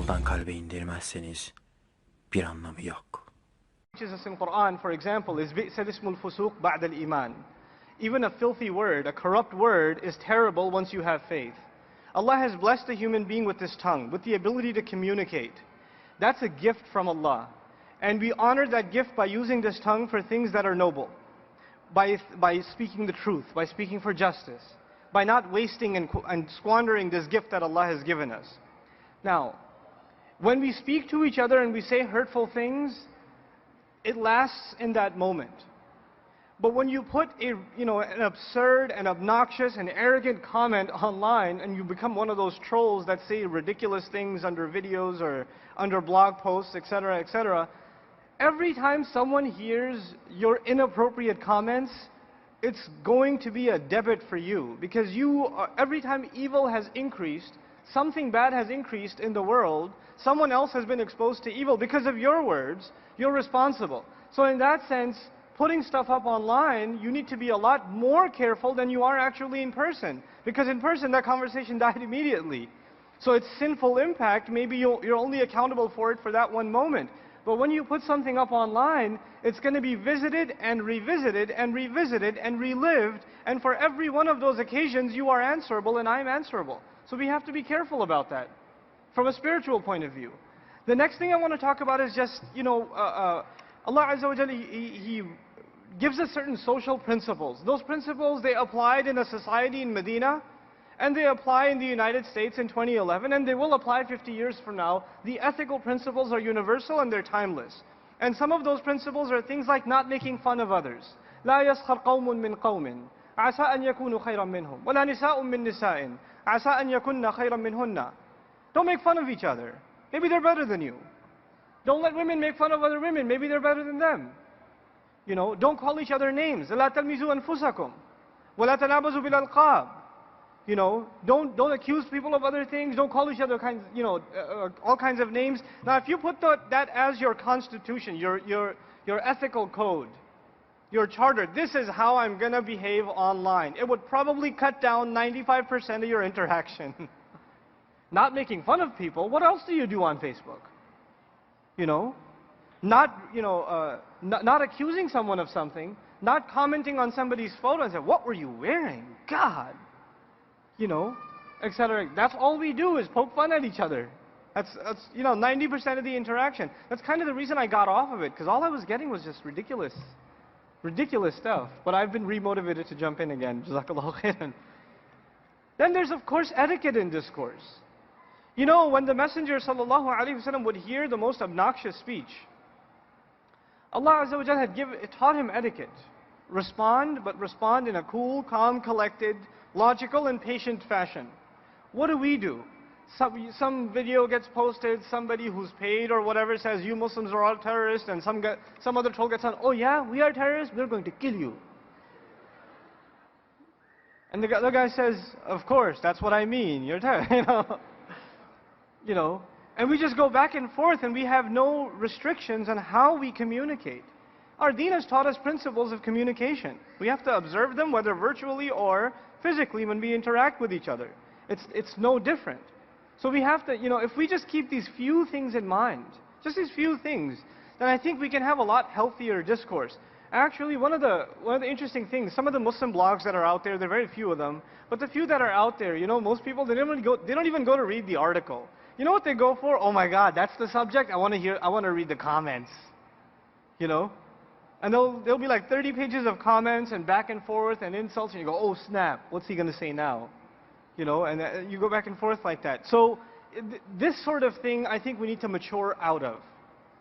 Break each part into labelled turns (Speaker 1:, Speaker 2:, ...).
Speaker 1: kalpten kalbe indirmezseniz bir anlamı yok.
Speaker 2: Teaches us in Quran, for example, is bi'sa ismul fusuq ba'da al-iman. Even a filthy word, a corrupt word, is terrible once you have faith. Allah has blessed the human being with this tongue, with the ability to communicate. That's a gift from Allah. And we honor that gift by using this tongue for things that are noble. By speaking the truth, by speaking for justice, by not wasting and squandering this gift that Allah has given us. Now, when we speak to each other and we say hurtful things, it lasts in that moment. But when you put an absurd and obnoxious and arrogant comment online and you become one of those trolls that say ridiculous things under videos or under blog posts, etc., etc., every time someone hears your inappropriate comments, it's going to be a debit for you. Because every time evil has increased, something bad has increased in the world, someone else has been exposed to evil because of your words, you're responsible. So in that sense, putting stuff up online, you need to be a lot more careful than you are actually in person. Because in person, that conversation died immediately. So its sinful impact, maybe you're only accountable for it for that one moment. But when you put something up online, it's going to be visited and revisited and revisited and relived. And for every one of those occasions, you are answerable and I'm answerable. So we have to be careful about that from a spiritual point of view. The next thing I want to talk about is just, Allah Azza wa Jalla, He gives us certain social principles. Those principles, they applied in a society in Medina, and they apply in the United States in 2011, and they will apply 50 years from now. The ethical principles are universal and they're timeless. And some of those principles are things like not making fun of others. لا يسخر قوم من قوم عسى أن يكونوا خيرا منهم ولا نساء من نساء عسى أن يكون خيرا منهن. Don't make fun of each other. Maybe they're better than you. Don't let women make fun of other women. Maybe they're better than them. Don't call each other names. لا تلمزوا أنفسكم ولا تنابزوا بالألقاب. Don't accuse people of other things. Don't call each other all kinds of names. Now, if you put that as your constitution, your ethical code, your charter, this is how I'm going to behave online, it would probably cut down 95% of your interaction. Not making fun of people. What else do you do on Facebook? Not accusing someone of something, not commenting on somebody's photo and say, what were you wearing? God. Etc. That's all we do is poke fun at each other. That's 90% of the interaction. That's kind of the reason I got off of it, because all I was getting was just ridiculous stuff. But I've been remotivated to jump in again. Jazakallahu khairan. Then there's, of course, etiquette in discourse. When the Messenger sallallahu alaihi wasallam would hear the most obnoxious speech, Allah Azza wa Jalla had taught him etiquette. Respond, but respond in a cool, calm, collected, logical and patient fashion. What do? Some video gets posted, somebody who's paid or whatever says, you Muslims are all terrorists, and some other troll gets on, oh yeah, we are terrorists, we're going to kill you. And the other guy says, of course, that's what I mean, you're terrorists, And we just go back and forth and we have no restrictions on how we communicate. Our deen has taught us principles of communication. We have to observe them, whether virtually or physically, when we interact with each other. It's no different. So we have to, if we just keep these few things in mind, just these few things, then I think we can have a lot healthier discourse. Actually, one of the interesting things, some of the Muslim blogs that are out there are very few of them, but the few that are out there, most people, they don't even go to read the article. You know what they go for? Oh my God, that's the subject, I want to read the comments. And there'll be like 30 pages of comments and back and forth and insults, and you go, oh snap, what's he going to say now? And you go back and forth like that. So this sort of thing, I think we need to mature out of.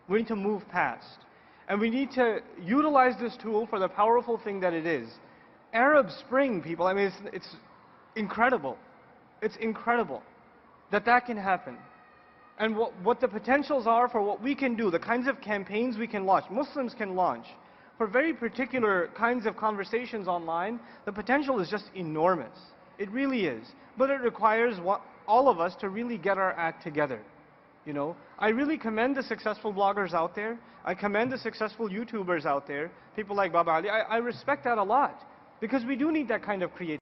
Speaker 2: We need to move past. And we need to utilize this tool for the powerful thing that it is. Arab Spring, people, I mean, it's incredible. It's incredible that can happen. And what the potentials are for what we can do, the kinds of campaigns we can launch, Muslims can launch, for very particular kinds of conversations online, the potential is just enormous. It really is. But it requires all of us to really get our act together. I really commend the successful bloggers out there. I commend the successful YouTubers out there, people like Baba Ali. I respect that a lot, because we do need that kind of creativity.